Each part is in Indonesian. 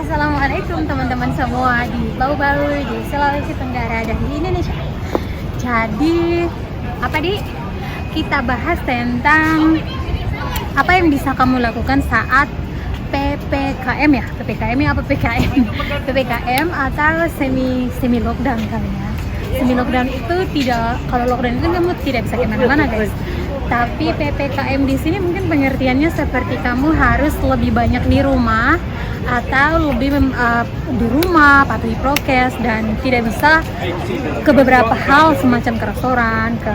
Assalamualaikum teman-teman semua di Bau-Bau di Sulawesi Tenggara dan di Indonesia. Jadi kita bahas tentang apa yang bisa kamu lakukan saat PPKM ya. PPKM ya apa PPKM? PPKM atau semi lockdown kali ya. Semi lockdown itu tidak, kalau lockdown itu kamu tidak bisa kemana-mana guys. Tapi PPKM di sini mungkin pengertiannya seperti kamu harus lebih banyak di rumah atau lebih di rumah, patuhi prokes dan tidak bisa ke beberapa hal semacam ke restoran, ke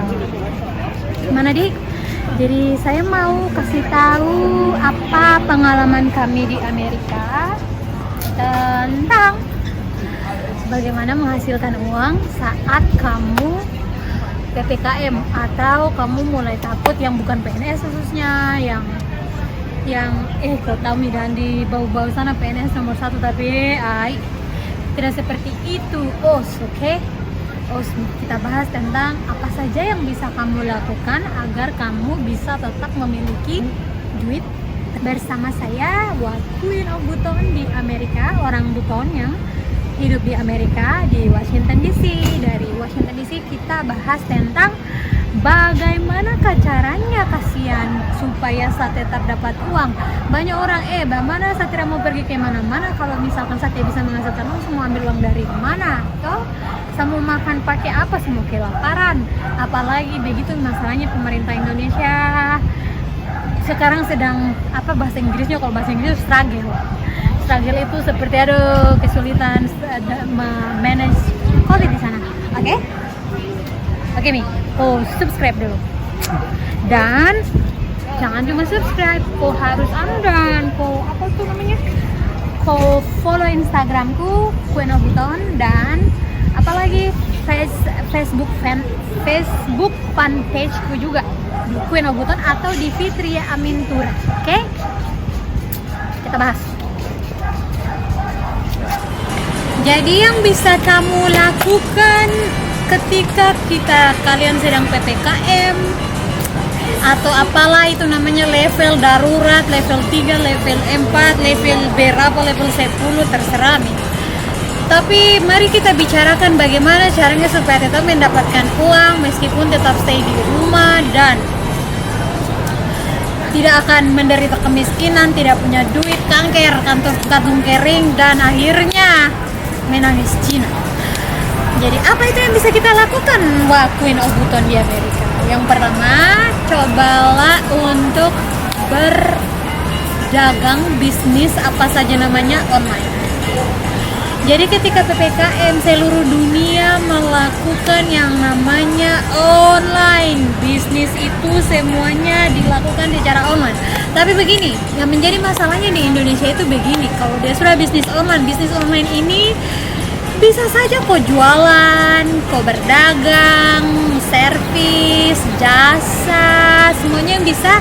mana di. Jadi saya mau kasih tahu apa pengalaman kami di Amerika tentang bagaimana menghasilkan uang saat kamu PPKM atau kamu mulai takut, yang bukan PNS khususnya, yang kau tahu Midan di bau-bau sana PNS nomor 1 tapi tidak seperti itu. Oke. Kita bahas tentang apa saja yang bisa kamu lakukan agar kamu bisa tetap memiliki duit. Bersama saya Queen of Buton di Amerika, orang Buton yang hidup di Amerika, di Washington DC. Dari Washington DC kita bahas tentang bagaimana caranya kasihan supaya saya tetap dapat uang. Banyak orang, bagaimana saya tidak mau pergi ke mana-mana kalau misalkan saya tidak bisa menghasilkan uang, semua ambil uang dari mana? Toh, saya mau makan pakai apa? Semua kelaparan. Apalagi begitu masalahnya pemerintah Indonesia sekarang sedang bahasa Inggrisnya, kalau bahasa Inggris struggle itu seperti ada kesulitan manage COVID di sana. Oke Mi, subscribe dulu dan jangan cuma subscribe, harus follow Instagramku Queen of Buton dan apalagi Facebook fanpageku juga di Queen of Buton atau di Fitria Amintura. Oke? Kita bahas. Jadi yang bisa kamu lakukan ketika kalian sedang PPKM atau apalah itu namanya, level darurat, level 3, level 4, level berapa, level 10, terserah nih. Tapi mari kita bicarakan bagaimana caranya supaya tetap mendapatkan uang meskipun tetap stay di rumah dan tidak akan menderita kemiskinan, tidak punya duit, kanker, kantung kering, dan akhirnya menangis Cina. Jadi apa itu yang bisa kita lakukan Queen of Buton di Amerika? Yang pertama, cobalah untuk berdagang bisnis apa saja namanya online. Jadi ketika PPKM seluruh dunia melakukan yang namanya online, bisnis itu semuanya dilakukan secara online. Tapi begini, yang menjadi masalahnya di Indonesia itu begini, kalau dia sudah bisnis online ini bisa saja kau jualan, kau berdagang, servis, jasa, semuanya bisa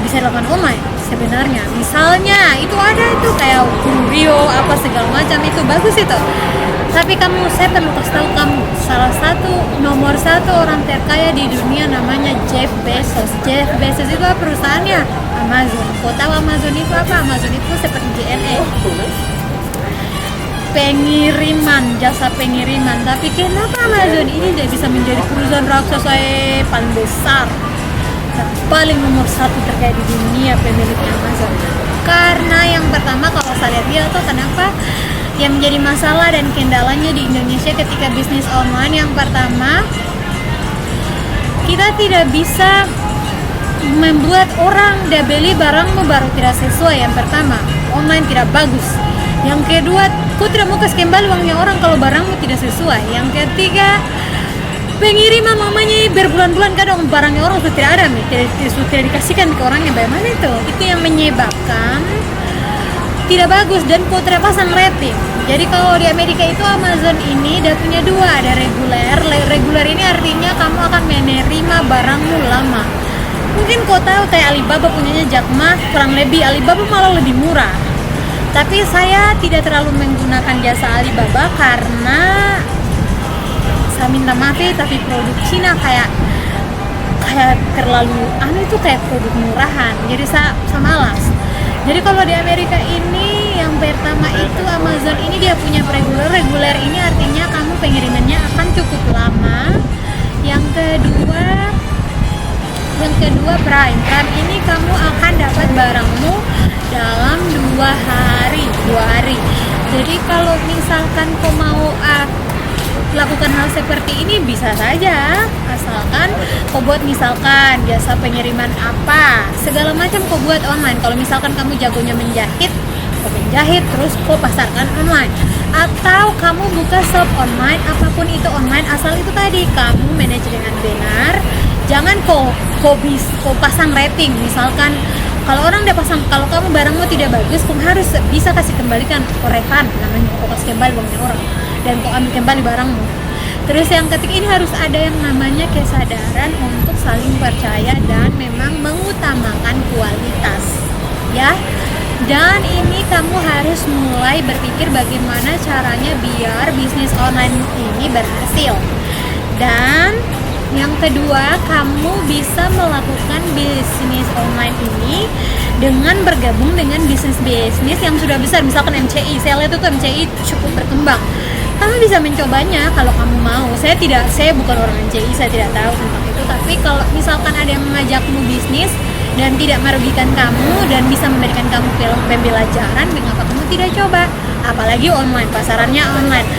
dilakukan online. Sebenarnya misalnya itu ada itu kayak Kurio apa segala macam, itu bagus itu. Tapi saya perlu kasih tahu kamu, nomor satu orang terkaya di dunia namanya Jeff Bezos. Jeff Bezos itu perusahaannya Amazon. Kau tahu Amazon itu apa? Amazon itu seperti JNE, jasa pengiriman. Tapi kenapa Amazon ini tidak bisa menjadi perusahaan raksasa paling besar, paling nomor 1 terkaya di dunia pemiliknya Amazon? Karena yang pertama, kalau saya lihat tuh kenapa yang menjadi masalah dan kendalanya di Indonesia ketika bisnis online, yang pertama kita tidak bisa membuat orang dia beli barangmu baru tidak sesuai. Yang pertama, online tidak bagus. Yang kedua, kau tidak mau kasih kembali uangnya orang kalau barangmu tidak sesuai. Yang ketiga, pengiriman mamanya berbulan-bulan kadang barangnya orang sudah tidak ada, tidak dikasihkan ke orangnya. Bagaimana itu yang menyebabkan tidak bagus dan kau tidak pasang rating. Jadi kalau di Amerika itu Amazon ini dia punya dua, ada reguler ini artinya kamu akan menerima barangmu lama. Mungkin kau tahu kayak Alibaba punyanya Jack Ma, kurang lebih Alibaba malah lebih murah. Tapi saya tidak terlalu menggunakan jasa Alibaba karena saya minta maaf tapi produk Cina kayak terlalu itu kayak produk murahan, jadi saya malas. Jadi kalau di Amerika ini yang pertama tidak punya reguler. Reguler ini artinya kamu pengirimannya akan cukup lama. Yang kedua prime. Prime ini kamu akan dapat barangmu dalam 2 hari. Jadi kalau misalkan kau mau lakukan hal seperti ini bisa saja, asalkan kau buat misalkan jasa pengiriman apa, segala macam kau buat online. Kalau misalkan kamu jagonya menjahit, kau menjahit terus kau pasarkan online, atau kamu buka shop online, apapun itu online, asal itu tadi kamu manage dengan benar. Jangan kau pasang rating. Misalkan kalau orang udah pasang, kalau kamu barangmu tidak bagus, kamu harus bisa kasih kembalikan, kau refund namanya, kau kasih kembali uangnya orang dan kau ambil kembali barangmu. Terus yang ketiga, ini harus ada yang namanya kesadaran untuk saling percaya dan memang mengutamakan kualitas, ya. Dan ini kamu harus mulai berpikir bagaimana caranya biar bisnis online ini berhasil. Dan yang kedua, kamu bisa melakukan bisnis online ini dengan bergabung dengan bisnis-bisnis yang sudah besar. Misalkan MCI, saya lihat itu MCI cukup berkembang. Kamu bisa mencobanya kalau kamu mau. Saya bukan orang MCI, saya tidak tahu tentang itu. Tapi kalau misalkan ada yang mengajakmu bisnis dan tidak merugikan kamu dan bisa memberikan kamu pembelajaran, mengapa kamu tidak coba? Apalagi online, pasarannya online.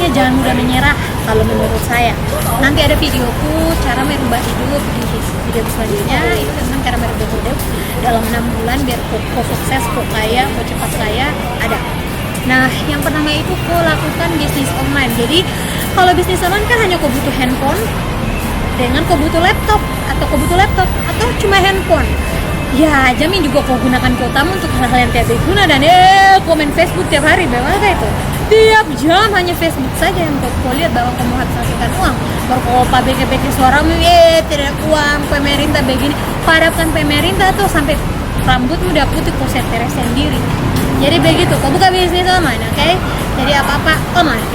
Jangan mudah menyerah kalau menurut saya. Nanti ada videoku cara merubah hidup di video selanjutnya, itu tentang cara merubah hidup dalam 6 bulan biar kok sukses, kok kaya, kok cepat kaya, ada. Nah, yang pertama itu kok lakukan bisnis online. Jadi kalau bisnis online kan hanya kau butuh handphone dengan kau butuh laptop atau cuma handphone. Ya, jamin juga kau gunakan kuotamu untuk hal-hal yang tidak berguna dan komen Facebook tiap hari, bagaimana itu? Tiap jam hanya Facebook saja yang kau lihat bahwa kamu harus hasilkan uang. Baru kau bagi suaramu, tidak uang, pemerintah begini. Harapkan pemerintah tuh sampai rambutmu udah putih kau setir sendiri. Jadi begitu, kau buka bisnis online, oke? Jadi apa-apa online.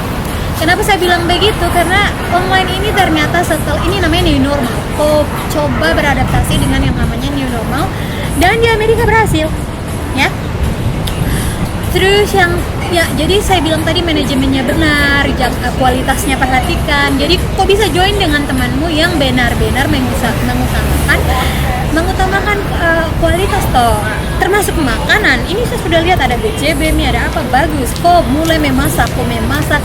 Kenapa saya bilang begitu? Karena online ini ternyata ini namanya new normal. Kau coba beradaptasi dengan yang namanya new normal dan di Amerika berhasil, ya. Terus jadi saya bilang tadi manajemennya benar, kualitasnya perhatikan. Jadi kok bisa join dengan temanmu yang benar-benar mengutamakan kualitas toh. Termasuk makanan. Ini saya sudah lihat ada BCB, ada apa bagus. Kok mulai memasak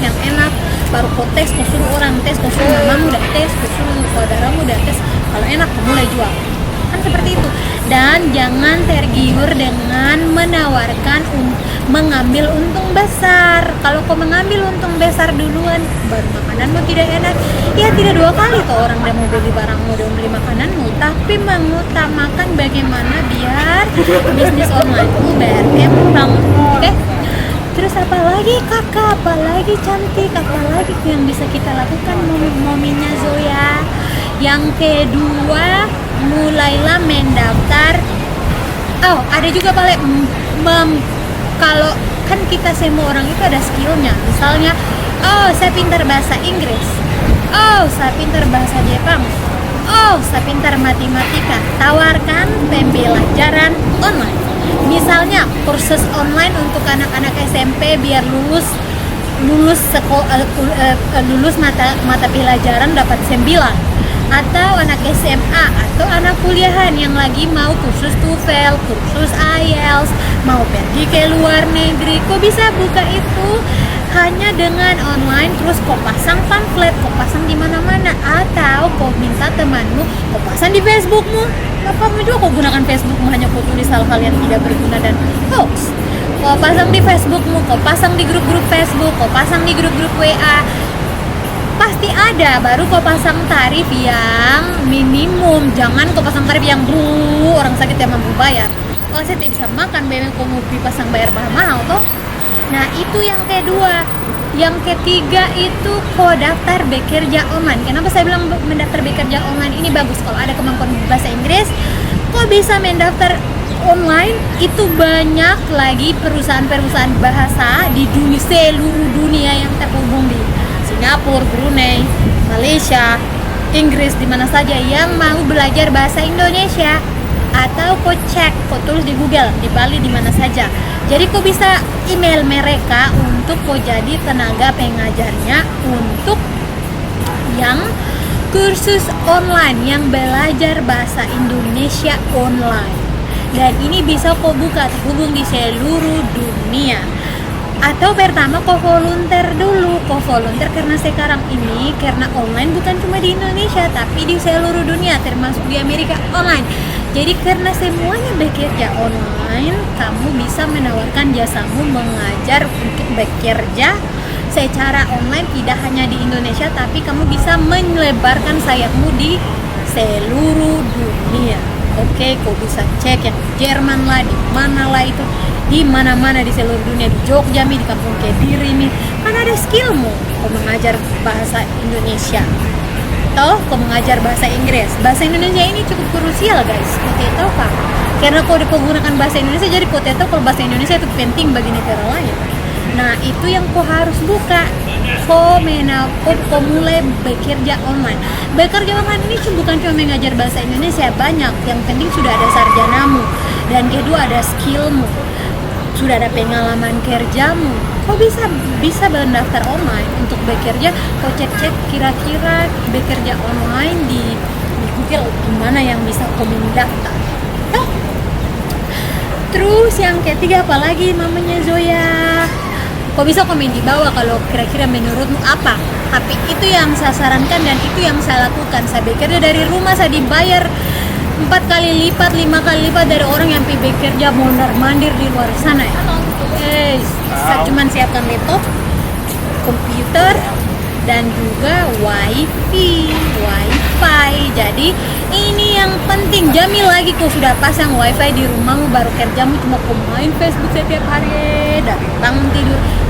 yang enak. Baru kok tes, kok suruh orang tes, kok suruh mamamu udah tes, kok suruh saudaramu udah tes. Kalau enak, kok mulai jual. Kan seperti itu. Dan jangan tergiur dengan menawarkan mengambil untung besar. Kalau kau mengambil untung besar duluan, baru makananmu tidak enak, ya tidak 2 kali tuh orang udah mau beli barangmu, udah beli makananmu. Tapi mengutamakan bagaimana biar bisnis onlinemu berkembang. Oke? Terus apalagi kakak, apalagi cantik, apalagi yang bisa kita lakukan mominya Zoya. Yang kedua, mulailah mendaftar. Ada juga kalau kan kita semua orang itu ada skillnya. Misalnya, saya pintar bahasa Inggris. Saya pintar bahasa Jepang. Saya pintar matematika. Tawarkan pembelajaran online. Misalnya kursus online untuk anak-anak SMP biar lulus mata pelajaran dapat 9. Atau anak SMA atau anak kuliahan yang lagi mau kursus TOEFL, kursus IELTS, mau pergi ke luar negeri, kok bisa buka itu hanya dengan online. Terus kok pasang pamflet, kok pasang di mana-mana, atau kok minta temanmu kok pasang di Facebookmu. Bapakmu juga kok gunakan Facebookmu hanya kok tulis hal-hal yang tidak berguna dan hoax. Kok pasang di Facebookmu, kok pasang di grup-grup Facebook, kok pasang di grup-grup WA. Pasti ada, baru kau pasang tarif yang minimum. Jangan kau pasang tarif yang orang sakit yang mampu bayar. Kalau saya tidak bisa makan, bebek kau mau pasang bayar mahal toh. Nah itu yang kedua. Yang ketiga itu kau daftar bekerja online. Kenapa saya bilang mendaftar bekerja online ini bagus? Kalau ada kemampuan bahasa Inggris, kau bisa mendaftar online. Itu banyak lagi perusahaan-perusahaan bahasa di seluruh dunia yang terhubung di Singapura, Brunei, Malaysia, Inggris, di mana saja yang mau belajar bahasa Indonesia. Atau kau cek, kau tulis di Google, di Bali, di mana saja. Jadi kau bisa email mereka untuk kau jadi tenaga pengajarnya untuk yang kursus online yang belajar bahasa Indonesia online. Dan ini bisa kau buka terhubung di seluruh dunia. Atau pertama kau volunteer dulu, kau volunteer karena sekarang ini karena online bukan cuma di Indonesia tapi di seluruh dunia termasuk di Amerika online. Jadi karena semuanya bekerja online, kamu bisa menawarkan jasamu mengajar untuk bekerja secara online tidak hanya di Indonesia tapi kamu bisa melebarkan sayapmu di seluruh dunia. Oke, kau bisa cek yang Jerman lah, di mana lah itu, di mana-mana di seluruh dunia, di Jogja di kampung Kediri kan ada skillmu. Kau mengajar bahasa Indonesia, toh kau mengajar bahasa Inggris. Bahasa Indonesia ini cukup krusial guys, kau tahu pak? Karena kau menggunakan bahasa Indonesia, jadi kau tahu kalau bahasa Indonesia itu penting bagi negara lain. Nah itu yang kau harus buka. Kau mulai bekerja online. Bekerja online ini bukan cuma mengajar bahasa Indonesia, banyak. Yang penting sudah ada sarjanamu, dan kedua ada skillmu, sudah ada pengalaman kerjamu. Kau bisa mendaftar online untuk bekerja. Kau cek kira-kira bekerja online di Google gimana yang bisa kau mendaftar. Terus yang ketiga apalagi mamanya Zoya? Kau bisa komen di bawah kalau kira-kira menurutmu apa. Tapi itu yang saya sarankan dan itu yang saya lakukan. Saya bekerja dari rumah, saya dibayar 4 kali lipat, 5 kali lipat dari orang yang bekerja mondar-mandir di luar sana ya. Saya cuma siapkan laptop, komputer, dan juga wifi. Jadi ini yang penting. Jamin lagi kau sudah pasang wifi di rumahmu, baru kerjamu cuma kau main Facebook setiap hari, dari bangun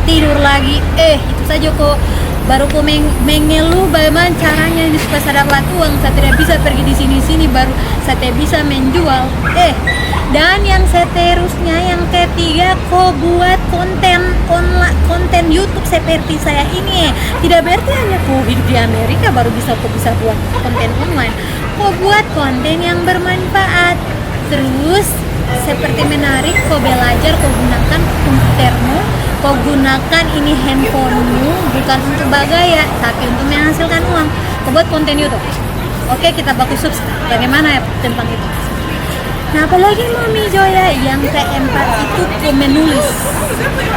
tidur lagi. Itu saja kok. Baru kau mengeluh bagaimana caranya supaya saya dapat uang, saya tidak bisa pergi di sini, baru saya tidak bisa menjual. Dan yang seterusnya, yang ketiga, kau buat konten YouTube seperti saya ini. Tidak berarti hanya kau hidup di Amerika baru kau bisa buat konten online. Kau buat konten yang bermanfaat. Terus seperti menarik, kau belajar, kau gunakan komputermu, kau gunakan ini handphonemu bukan untuk bergaya tapi untuk menghasilkan uang. Kau buat konten YouTube. Oke, kita bagus subscribe. Bagaimana ya tentang itu? Nah, apalagi Mami Zoya yang keempat itu kau menulis.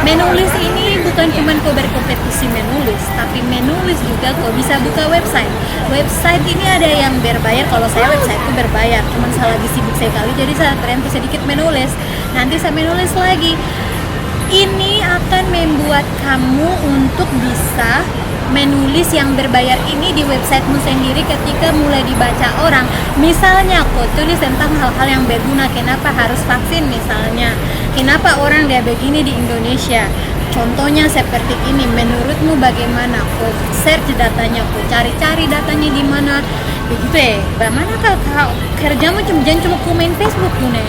Menulis ini bukan cuma kau berkompetisi menulis, tapi menulis juga kau bisa buka website. Website ini ada yang berbayar. Kalau saya website itu berbayar, cuman saya lagi sibuk sekali jadi saya berhenti sedikit menulis. Nanti saya menulis lagi. Ini akan membuat kamu untuk bisa menulis yang berbayar ini di websitemu sendiri ketika mulai dibaca orang. Misalnya kau tulis tentang hal-hal yang berguna, kenapa harus vaksin misalnya, kenapa orang dia begini di Indonesia, contohnya seperti ini, menurutmu bagaimana? Kau search datanya, kau cari-cari datanya di mana, begitu ya. Bagaimana kalau kerjamu jangan cuma komen Facebook tuh nih.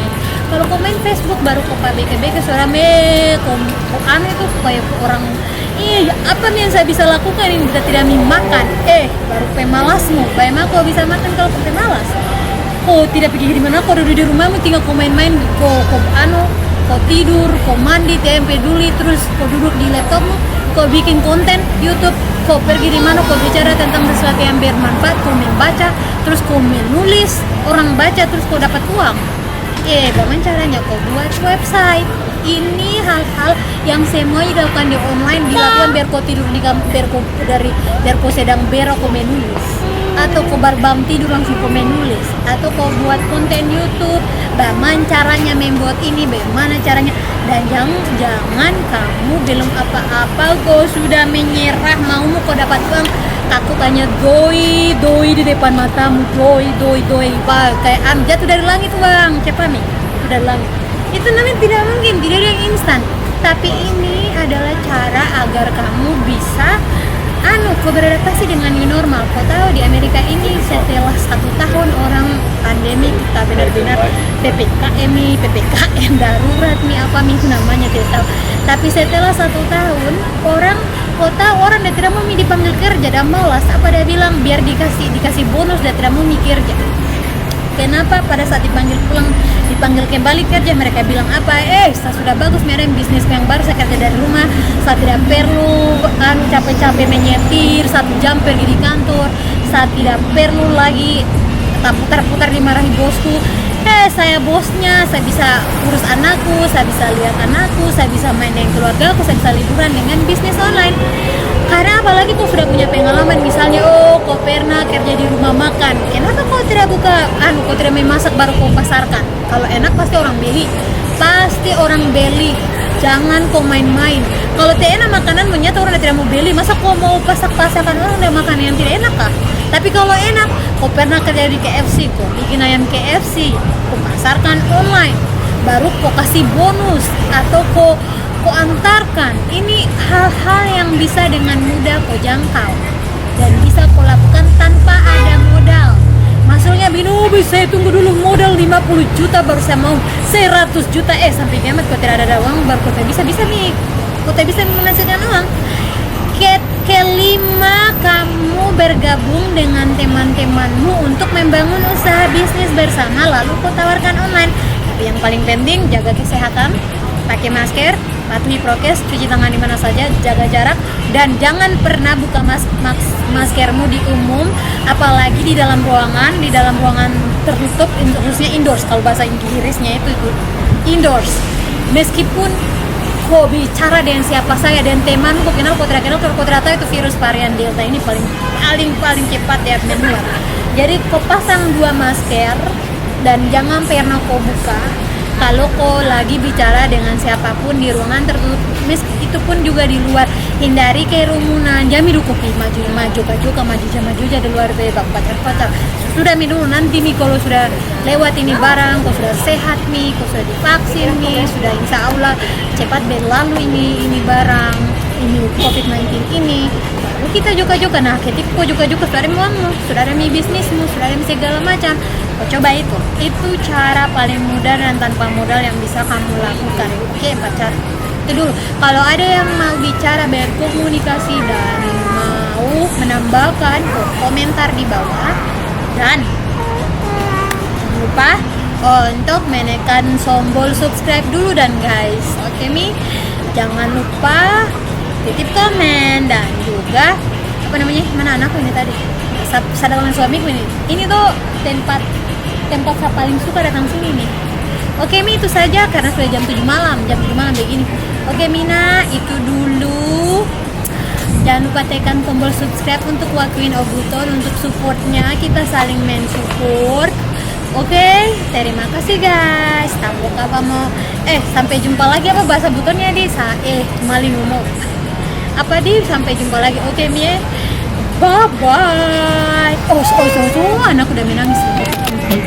Kalau komen Facebook baru kau beke-beke suara kau aneh tuh kayak orang. Apa nih yang saya bisa lakukan ini? Kita tidak makan. Baru pemalasmu. Bagaimana kau bisa makan kalau kau pemalas? Kau tidak pergi di mana? Kau duduk di rumahmu tinggal kau main-main. Kau tidur, kau mandi, tidak peduli. Terus kau duduk di laptopmu, kau bikin konten YouTube. Kau pergi di mana? Kau bicara tentang sesuatu yang bermanfaat. Kau membaca, terus kau menulis. Orang baca, terus kau dapat uang. Bagaimana caranya? Kau buat website. Ini hal-hal yang semuanya dilakukan di online, dilakukan biar kau tidur di biar kau sedang berak kau menulis, atau kau baru tidur langsung kau menulis, atau kau buat konten YouTube. Bagaimana caranya membuat ini? Bagaimana caranya? Dan jangan kamu belum apa-apa kau sudah menyerah, maumu kau dapat uang, takut hanya doi di depan matamu, doi kayak jatuh dari langit bang, siapa nih? Dari langit. Itu namanya tidak mungkin, tidak ada yang instan. Tapi ini adalah cara agar kamu bisa kau beradaptasi dengan new normal. Kau tahu di Amerika ini setelah 1 tahun orang pandemi, kita benar-benar PPKM darurat apa itu namanya tidak tahu. Tapi setelah 1 tahun kau tahu orang dia tidak mau dipanggil kerja dan malas. Apa dia bilang? Biar dikasih bonus dia tidak mau kerja. Kenapa pada saat dipanggil kembali kerja mereka bilang apa? Saya sudah bagus, mereka bisnis yang baru, saya kerja dari Saya tidak perlu capek-capek menyetir 1 jam pergi di kantor. Saya tidak perlu lagi putar-putar dimarahi bosku. Saya bosnya, saya bisa urus anakku, saya bisa lihat anakku, saya bisa main dengan keluargaku, saya bisa liburan dengan bisnis online. Karena apalagi kau sudah punya pengalaman, misalnya kau pernah kerja di rumah makan, kenapa kau tidak buka kau tidak memasak baru kau pasarkan? Kalau enak pasti orang beli, jangan kau main-main. Kalau tidak enak makanan ternyata orang tidak mau beli, masa kau mau pasak-pasakan orang udah makan yang tidak enak kah? Tapi kalau enak, kau pernah kerja di KFC, kau bikin ayam KFC, kau pasarkan online, baru kau kasih bonus atau kau antarkan. Ini hal-hal yang bisa dengan mudah kau jangkau dan bisa kau lakukan tanpa ada modal. Maksudnya Binobi, saya tunggu dulu modal 50 juta baru saya mau 100 juta sampai kiamat kau tidak ada uang baru kau bisa nih, kau bisa menghasilkan uang. Kelima, kamu bergabung dengan teman-temanmu untuk membangun usaha bisnis bersama, lalu kau tawarkan online. Tapi yang paling penting, jaga kesehatan, pakai masker, patuhi prokes, cuci tangan di mana saja, jaga jarak, dan jangan pernah buka maskermu di umum, apalagi di dalam ruangan tertutup, khususnya indoors. Kalau bahasa Inggrisnya itu indoors. Meskipun kau bicara dengan siapa saja dan teman kau kenal, kau tidak kenal, kau tidak tahu itu virus varian Delta ini paling cepat ya menular. Jadi kau pasang 2 masker dan jangan pernah kau buka kalau kau lagi bicara dengan siapapun di ruangan tertutup. Itu pun juga di luar, hindari kerumunan. Jami dulu maju aja di luar dari pacar. Sudah dulu nanti nih kalau sudah lewat ini barang, kau sudah sehat nih, kau sudah divaksin nih, sudah insya Allah cepat berlalu ini barang, ini COVID-19 ini. Baru kita juga. Nah, ketika kau juga sudah ada uangmu, sudah ada bisnismu, sudah ada segala macam. Kau coba itu cara paling mudah dan tanpa modal yang bisa kamu lakukan. Oke, pacar. Itu dulu. Kalau ada yang mau bicara, berkomunikasi dan mau menambahkan, komentar di bawah. Dan jangan lupa untuk menekan tombol subscribe dulu dan guys. Oke Mi, jangan lupa titip komen dan juga mana anakku ini tadi, sadaran suamiku ini. Ini tuh tempat saya paling suka datang sini nih. Oke Mi, itu saja karena sudah jam 7 malam begini. Oke Mina, itu dulu. Jangan lupa tekan tombol subscribe untuk Wakwin Obuton, untuk supportnya, kita saling mensupport. Oke, terima kasih guys. Sampai jumpa lagi apa bahasa butonnya di maling ngomong. Sampai jumpa lagi. Oke Mie. Bye bye. Anak udah menangis. Bye.